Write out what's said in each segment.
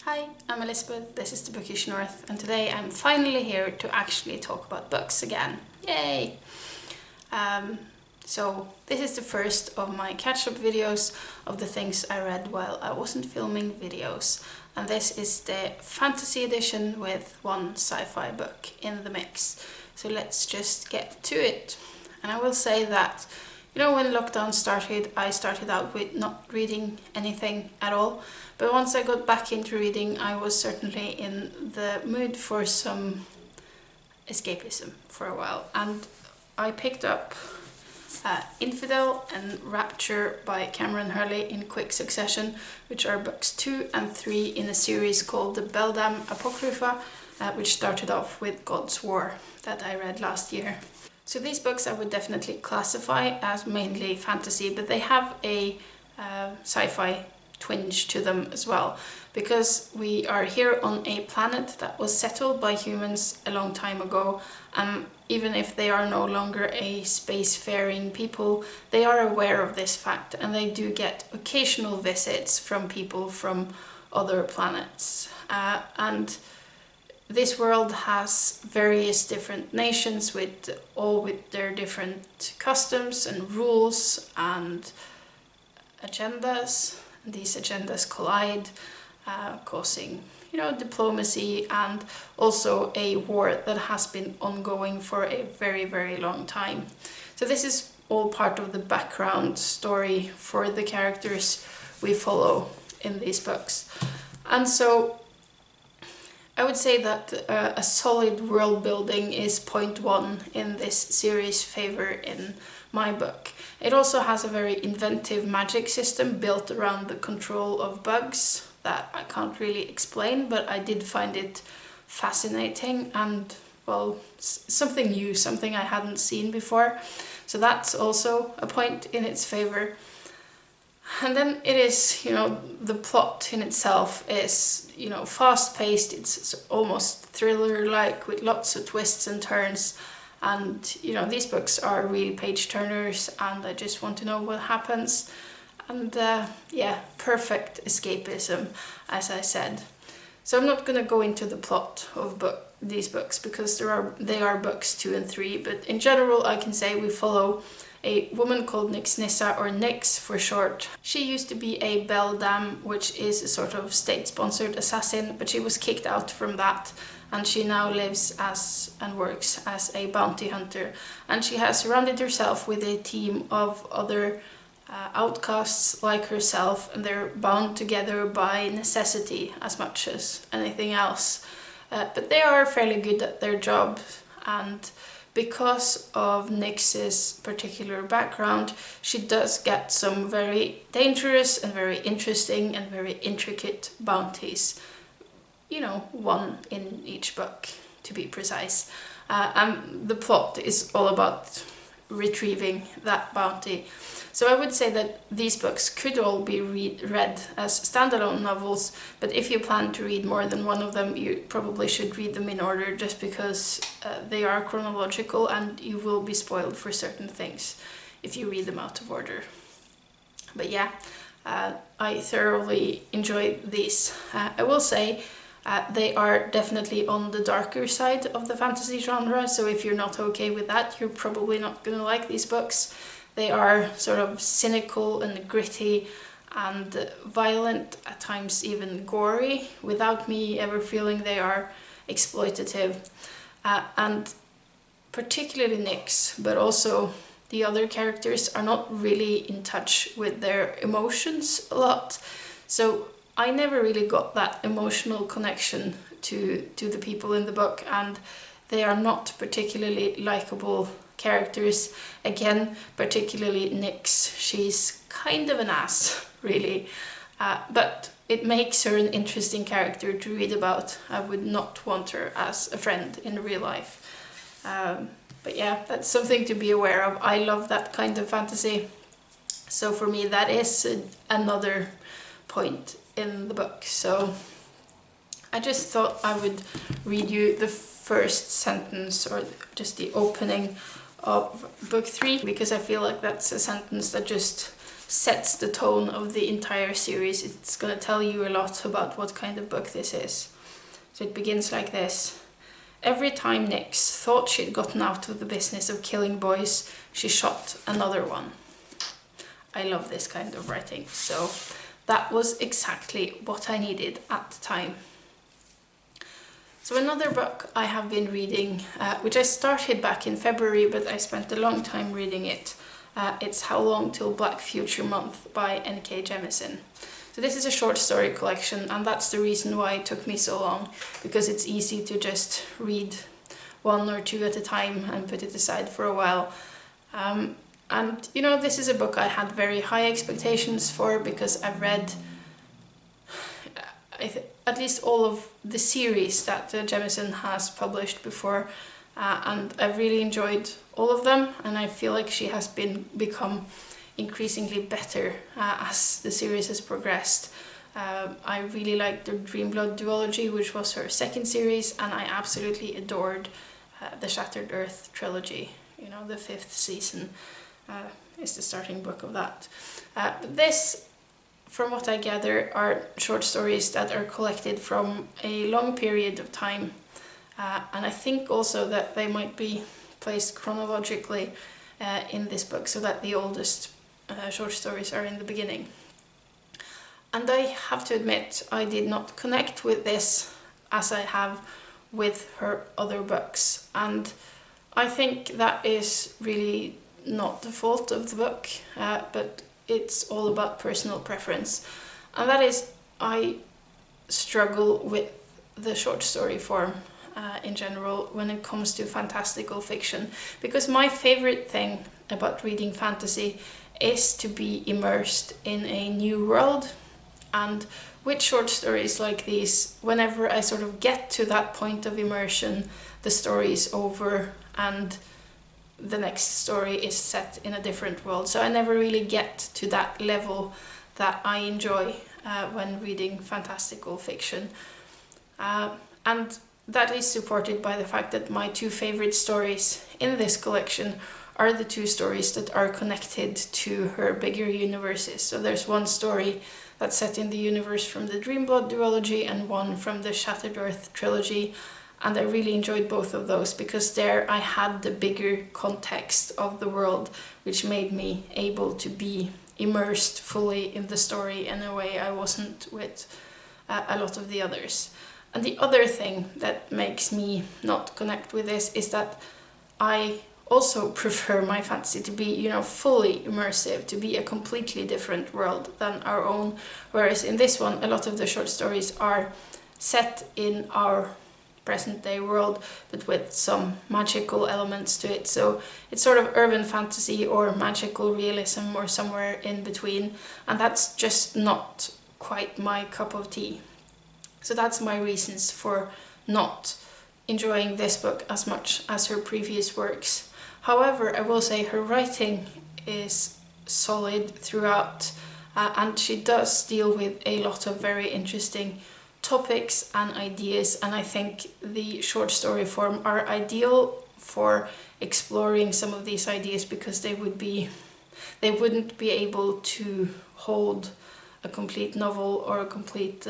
Hi, I'm Elizabeth, this is the Bookish North, and today I'm finally here to actually talk about books again. Yay! So this is the first of my catch-up videos of the things I read while I wasn't filming videos. And this is the fantasy edition with one sci-fi book in the mix. So let's just get to it. And I will say that, you know, when lockdown started, I started out with not reading anything at all. But once I got back into reading, I was certainly in the mood for some escapism for a while. And I picked up Infidel and Rapture by Kameron Hurley in quick succession, which are books 2 and 3 in a series called the Beldam Apocrypha, which started off with God's War that I read last year. So these books I would definitely classify as mainly fantasy, but they have a sci-fi twinge to them as well, because we are here on a planet that was settled by humans a long time ago. Even if they are no longer a spacefaring people, they are aware of this fact, and they do get occasional visits from people from other planets. And this world has various different nations all with their different customs and rules and agendas. These agendas collide, causing, you know, diplomacy and also a war that has been ongoing for a very, very long time. So this is all part of the background story for the characters we follow in these books. And so I would say that a solid world building is point one in this series' favor in my book. It also has a very inventive magic system built around the control of bugs that I can't really explain, but I did find it fascinating and, well, something new, something I hadn't seen before. So that's also a point in its favor. And then it is, you know, the plot in itself is, you know, fast-paced. It's almost thriller-like with lots of twists and turns. And, you know, these books are real page-turners, and I just want to know what happens. And, yeah, perfect escapism, as I said. So I'm not going to go into the plot of these books, because they are books 2 and 3. But in general, I can say we follow a woman called Nissa, or Nyx for short. She used to be a beldam, which is a sort of state-sponsored assassin, but she was kicked out from that, and she now lives as and works as a bounty hunter. And she has surrounded herself with a team of other outcasts like herself, and they're bound together by necessity as much as anything else. But they are fairly good at their job, and because of Nyx's particular background, she does get some very dangerous and very interesting and very intricate bounties. You know, one in each book, to be precise. And the plot is all about retrieving that bounty. So I would say that these books could all be read as standalone novels, but if you plan to read more than one of them, you probably should read them in order, just because they are chronological and you will be spoiled for certain things if you read them out of order. But yeah, I thoroughly enjoyed these. I will say they are definitely on the darker side of the fantasy genre, so if you're not okay with that, you're probably not going to like these books. They are sort of cynical and gritty and violent, at times even gory, without me ever feeling they are exploitative. And particularly Nyx, but also the other characters, are not really in touch with their emotions a lot. So I never really got that emotional connection to the people in the book, and they are not particularly likable characters. Again, particularly Nyx. She's kind of an ass, really. But it makes her an interesting character to read about. I would not want her as a friend in real life. But yeah, that's something to be aware of. I love that kind of fantasy. So for me, that is another point in the book. So I just thought I would read you the first sentence, or just the opening of book 3, because I feel like that's a sentence that just sets the tone of the entire series. It's going to tell you a lot about what kind of book this is. So it begins like this. Every time Nyx thought she'd gotten out of the business of killing boys, she shot another one. I love this kind of writing, so that was exactly what I needed at the time. So another book I have been reading, which I started back in February, but I spent a long time reading it. It's How Long Till Black Future Month by N.K. Jemisin. So this is a short story collection, and that's the reason why it took me so long, because it's easy to just read one or two at a time and put it aside for a while. And you know, this is a book I had very high expectations for, because I've read at least all of the series that Jemisin has published before, and I've really enjoyed all of them, and I feel like she has become increasingly better as the series has progressed. I really liked the Dreamblood duology, which was her second series, and I absolutely adored the Shattered Earth trilogy. You know, the 5th season is the starting book of that. This, from what I gather, are short stories that are collected from a long period of time, and I think also that they might be placed chronologically in this book, so that the oldest short stories are in the beginning. And I have to admit, I did not connect with this as I have with her other books, and I think that is really not the fault of the book, but it's all about personal preference. And that is, I struggle with the short story form in general when it comes to fantastical fiction, because my favorite thing about reading fantasy is to be immersed in a new world. And with short stories like these, whenever I sort of get to that point of immersion, the story is over and the next story is set in a different world. So I never really get to that level that I enjoy when reading fantastical fiction. And that is supported by the fact that my two favorite stories in this collection are the two stories that are connected to her bigger universes. So there's one story that's set in the universe from the Dreamblood duology and one from the Shattered Earth trilogy. And I really enjoyed both of those, because there I had the bigger context of the world, which made me able to be immersed fully in the story in a way I wasn't with a lot of the others. And the other thing that makes me not connect with this is that I also prefer my fantasy to be, you know, fully immersive, to be a completely different world than our own. Whereas in this one, a lot of the short stories are set in our present day world, but with some magical elements to it. So it's sort of urban fantasy or magical realism or somewhere in between. And that's just not quite my cup of tea. So that's my reasons for not enjoying this book as much as her previous works. However, I will say her writing is solid throughout, and she does deal with a lot of very interesting topics and ideas, and I think the short story form are ideal for exploring some of these ideas, because they wouldn't be able to hold a complete novel or a complete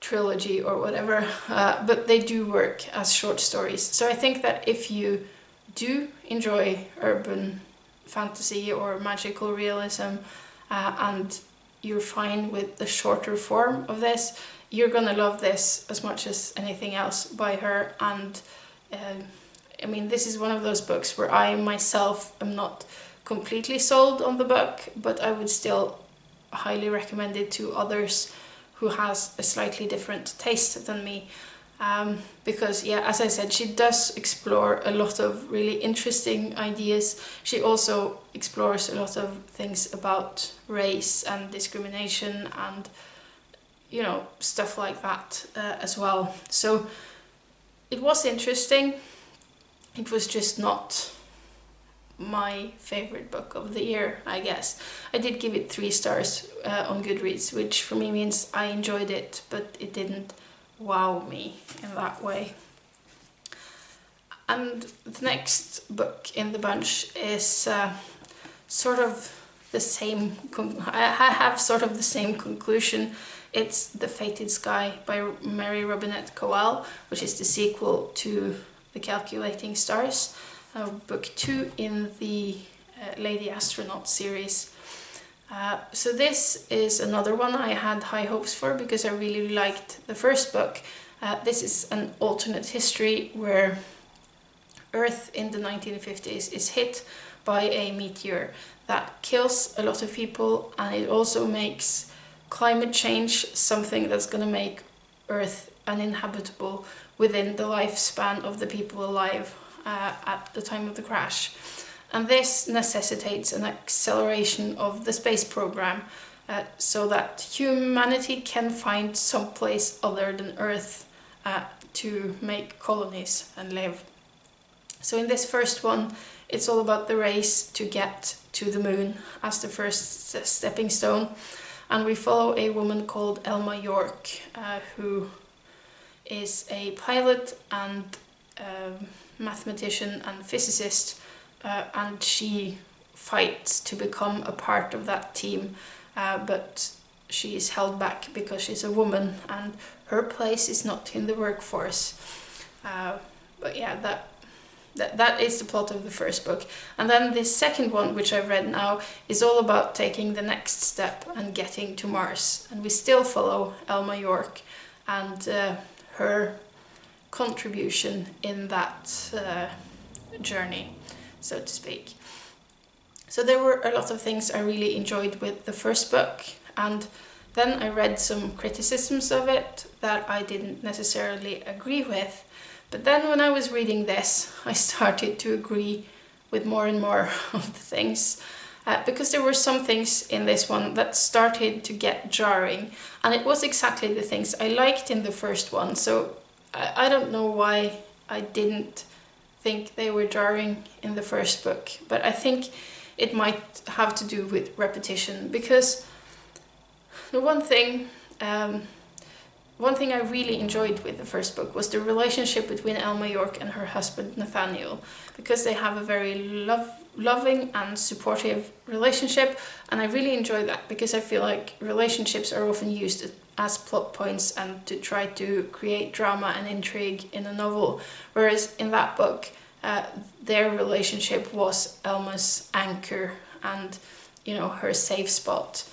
trilogy or whatever, but they do work as short stories. So I think that if you do enjoy urban fantasy or magical realism, and you're fine with the shorter form of this, you're gonna love this as much as anything else by her. And I mean, this is one of those books where I myself am not completely sold on the book, but I would still highly recommend it to others who has a slightly different taste than me. Because, yeah, as I said, she does explore a lot of really interesting ideas. She also explores a lot of things about race and discrimination and, you know, stuff like that as well. So it was interesting. It was just not my favorite book of the year, I guess. I did give it 3 stars on Goodreads, which for me means I enjoyed it, but it didn't wow me in that way. And the next book in the bunch is sort of the same, I have sort of the same conclusion. It's The Fated Sky by Mary Robinette Kowal, which is the sequel to The Calculating Stars, book 2 in the Lady Astronaut series. So this is another one I had high hopes for because I really liked the first book. This is an alternate history where Earth in the 1950s is hit by a meteor that kills a lot of people, and it also makes climate change something that's going to make Earth uninhabitable within the lifespan of the people alive at the time of the crash. And this necessitates an acceleration of the space program so that humanity can find some place other than Earth to make colonies and live. So in this first one, it's all about the race to get to the moon as the first stepping stone. And we follow a woman called Elma York, who is a pilot and mathematician and physicist, and she fights to become a part of that team, but she is held back because she's a woman and her place is not in the workforce. But yeah, that is the plot of the first book. And then the second one, which I've read now, is all about taking the next step and getting to Mars. And we still follow Elma York and her contribution in that journey, so to speak. So there were a lot of things I really enjoyed with the first book, and then I read some criticisms of it that I didn't necessarily agree with. But then when I was reading this, I started to agree with more and more of the things, because there were some things in this one that started to get jarring, and it was exactly the things I liked in the first one. So I don't know why I didn't think they were jarring in the first book, but I think it might have to do with repetition, because the one thing I really enjoyed with the first book was the relationship between Elma York and her husband Nathaniel, because they have a very loving and supportive relationship, and I really enjoy that because I feel like relationships are often used as plot points and to try to create drama and intrigue in a novel, whereas in that book their relationship was Elma's anchor and, you know, her safe spot.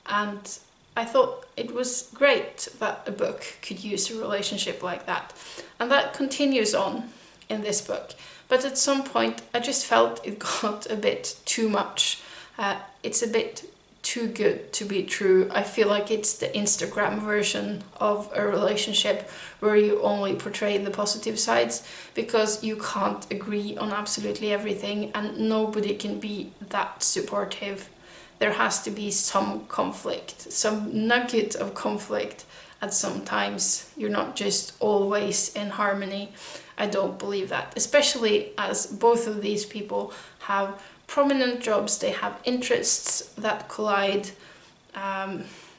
And I thought it was great that a book could use a relationship like that. And that continues on in this book. But at some point I just felt it got a bit too much. It's a bit too good to be true. I feel like it's the Instagram version of a relationship where you only portray the positive sides, because you can't agree on absolutely everything and nobody can be that supportive. There has to be some conflict, some nugget of conflict at some times. You're not just always in harmony. I don't believe that, especially as both of these people have prominent jobs, they have interests that collide.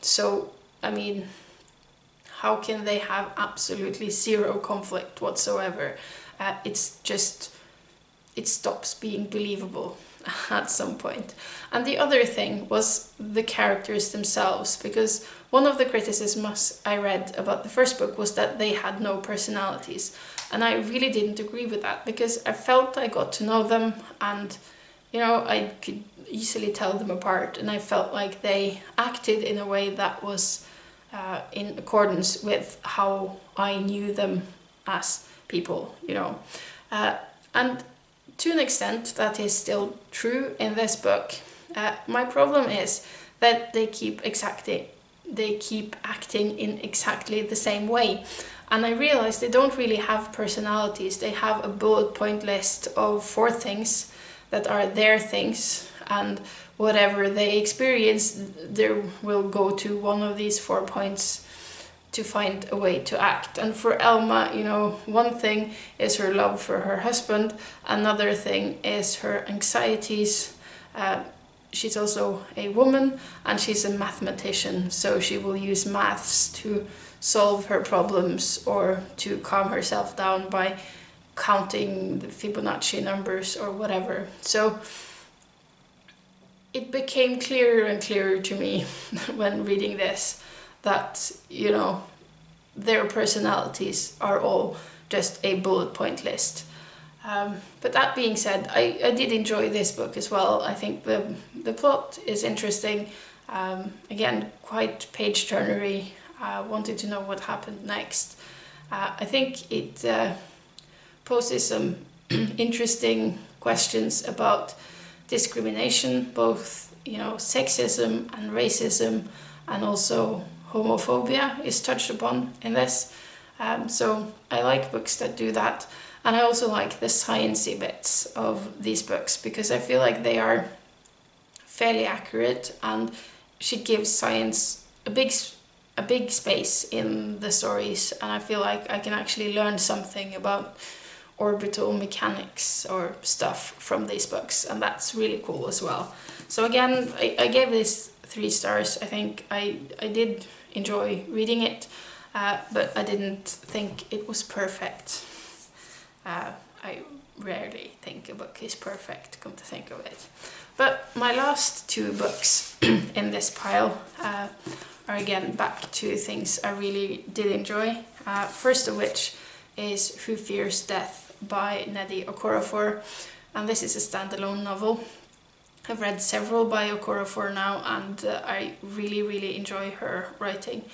So, I mean, how can they have absolutely zero conflict whatsoever? It's just, it stops being believable at some point. And the other thing was the characters themselves, because one of the criticisms I read about the first book was that they had no personalities, and I really didn't agree with that, because I felt I got to know them and, you know, I could easily tell them apart, and I felt like they acted in a way that was in accordance with how I knew them as people, you know. And to an extent that is still true in this book. My problem is that they keep acting in exactly the same way. And I realize they don't really have personalities. They have a bullet point list of 4 things that are their things, and whatever they experience, they will go to one of these 4 points to find a way to act. And for Elma, you know, one thing is her love for her husband, another thing is her anxieties. She's also a woman and she's a mathematician, so she will use maths to solve her problems or to calm herself down by counting the Fibonacci numbers or whatever. So it became clearer and clearer to me when reading this that, you know, their personalities are all just a bullet point list. But that being said, I did enjoy this book as well. I think the plot is interesting. Again, quite page-turnery. I wanted to know what happened next. I think it poses some interesting questions about discrimination, both, you know, sexism and racism, and also homophobia is touched upon in this. So I like books that do that. And I also like the sciencey bits of these books because I feel like they are fairly accurate, and she gives science a big space in the stories, and I feel like I can actually learn something about orbital mechanics or stuff from these books, and that's really cool as well. So again, I gave this 3 stars. I think I did enjoy reading it, but I didn't think it was perfect. I rarely think a book is perfect, come to think of it. But my last 2 books in this pile are again back to things I really did enjoy. First of which is Who Fears Death by Nnedi Okorafor, and this is a standalone novel. I've read several by Okorafor now, and I really enjoy her writing.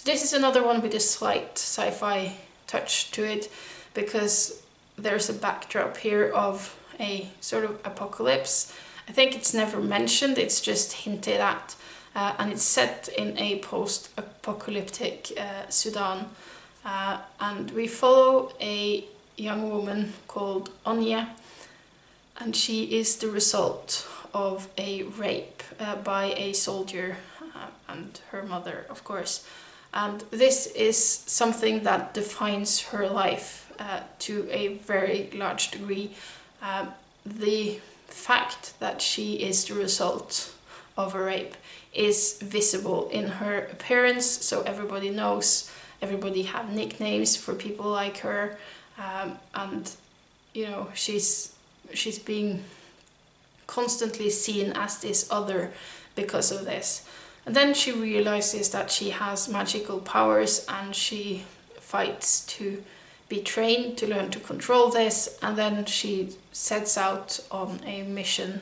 This is another one with a slight sci-fi touch to it, because there's a backdrop here of a sort of apocalypse. I think it's never mentioned, it's just hinted at, and it's set in a post-apocalyptic Sudan. And we follow a young woman called Anya, and she is the result of a rape by a soldier and her mother, of course. And this is something that defines her life to a very large degree. The fact that she is the result of a rape is visible in her appearance, so everybody knows, everybody have nicknames for people like her, and you know, she's being constantly seen as this other because of this. And then she realizes that she has magical powers, and she fights to be trained to learn to control this, and then she sets out on a mission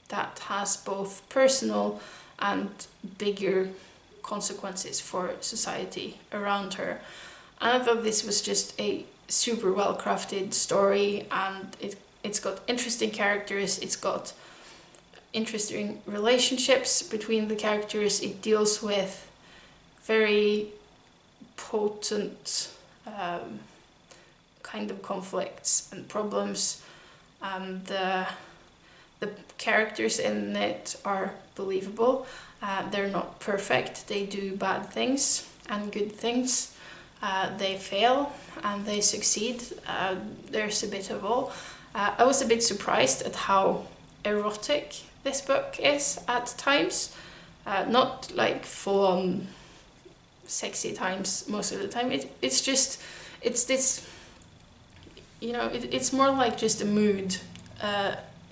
that has both personal and bigger consequences for society around her. And I thought this was just a super well crafted story, and it's got interesting characters, it's got interesting relationships between the characters, it deals with very potent kind of conflicts and problems, and the characters in it are believable. They're not perfect, they do bad things and good things, they fail and they succeed, there's a bit of all. I was a bit surprised at how erotic this book is at times, not like full-on sexy times most of the time. It's this, you know, it's more like just a mood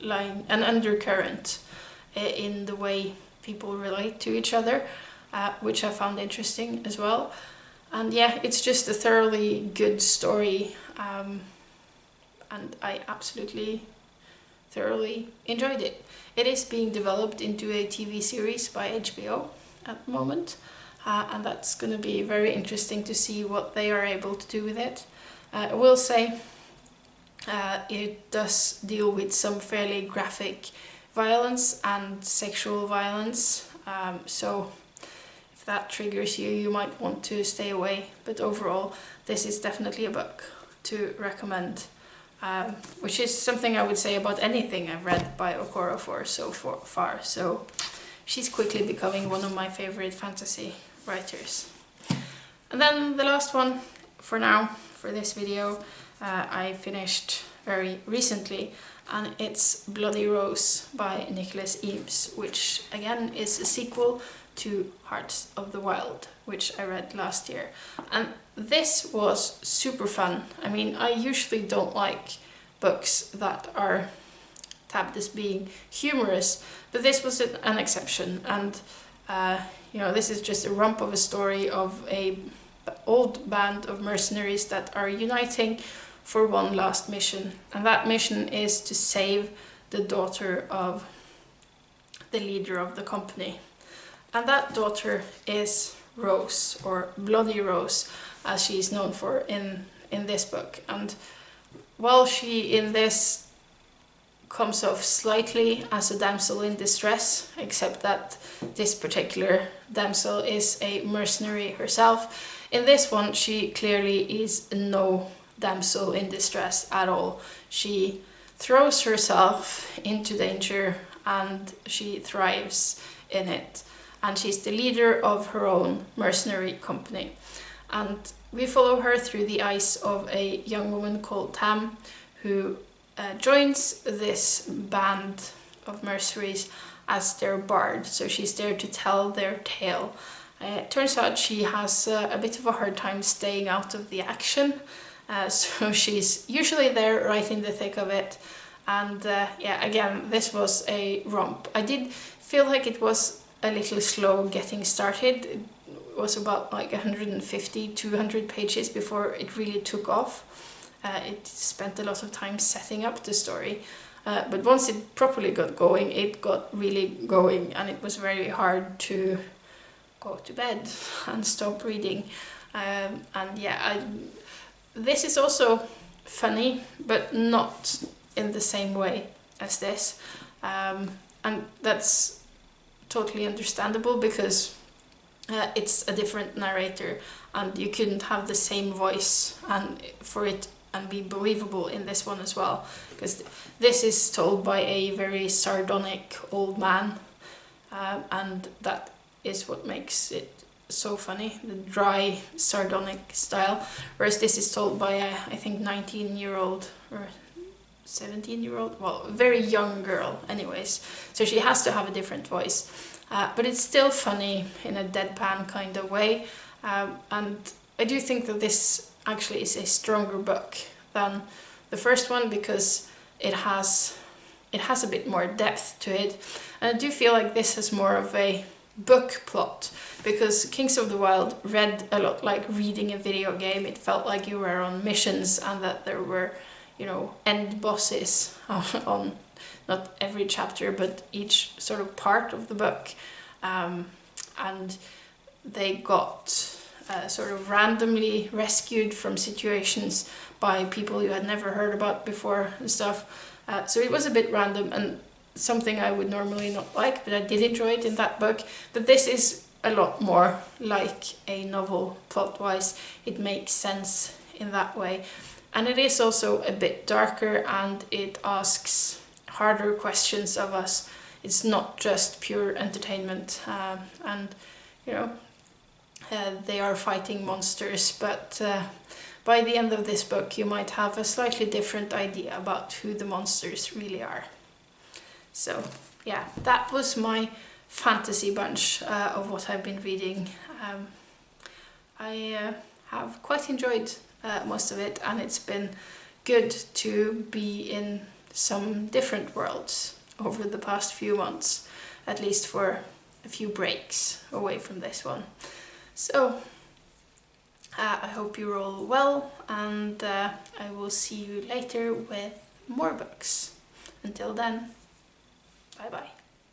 line, an undercurrent in the way people relate to each other, which I found interesting as well. And yeah, it's just a thoroughly good story, and I absolutely thoroughly enjoyed it. It is being developed into a TV series by HBO at the moment, and that's going to be very interesting to see what they are able to do with it. I will say it does deal with some fairly graphic violence and sexual violence, so if that triggers you, you might want to stay away. But overall, this is definitely a book to recommend, which is something I would say about anything I've read by Okorafor so far. So she's quickly becoming one of my favorite fantasy writers. And then the last one for now, for this video, I finished very recently, and it's Bloody Rose by Nicholas Eames, which again is a sequel to Hearts of the Wild, which I read last year. And this was super fun. I mean, I usually don't like books that are tabbed as being humorous, but this was an exception. And you know, this is just a romp of a story of a old band of mercenaries that are uniting for one last mission, and that mission is to save the daughter of the leader of the company. And that daughter is Rose, or Bloody Rose, as she is known for in this book. And while she in this comes off slightly as a damsel in distress, except that this particular damsel is a mercenary herself, in this one she clearly is no damsel in distress at all. She throws herself into danger and she thrives in it. And she's the leader of her own mercenary company. And we follow her through the eyes of a young woman called Tam, who joins this band of mercenaries as their bard. So she's there to tell their tale. It turns out she has a bit of a hard time staying out of the action. So she's usually there right in the thick of it. And yeah, again, this was a romp. I did feel like it was a little slow getting started. It was about like 150, 200 pages before it really took off. It spent a lot of time setting up the story. But once it properly got going, it got really going, and it was very hard to go to bed and stop reading. And yeah, this is also funny, but not in the same way as this. And that's totally understandable because it's a different narrator, and you couldn't have the same voice and for it and be believable in this one as well, because this is told by a very sardonic old man, and that is what makes it so funny, the dry sardonic style, whereas this is told by a, I think, 19-year-old or 17-year-old, well, a very young girl anyways, so she has to have a different voice, but it's still funny in a deadpan kind of way, and I do think that this actually is a stronger book than the first one because it has a bit more depth to it, and I do feel like this has more of a book plot, because Kings of the Wild read a lot like reading a video game. It felt like you were on missions and that there were, you know, end bosses on not every chapter but each sort of part of the book, and they got sort of randomly rescued from situations by people you had never heard about before and stuff, so it was a bit random and something I would normally not like, but I did enjoy it in that book. But this is a lot more like a novel plot-wise. It makes sense in that way. And it is also a bit darker, and it asks harder questions of us. It's not just pure entertainment, and you know, they are fighting monsters, but by the end of this book you might have a slightly different idea about who the monsters really are. So yeah, that was my fantasy bunch of what I've been reading. I have quite enjoyed most of it, and it's been good to be in some different worlds over the past few months, at least for a few breaks away from this one. So I hope you're all well, and I will see you later with more books. Until then, bye bye.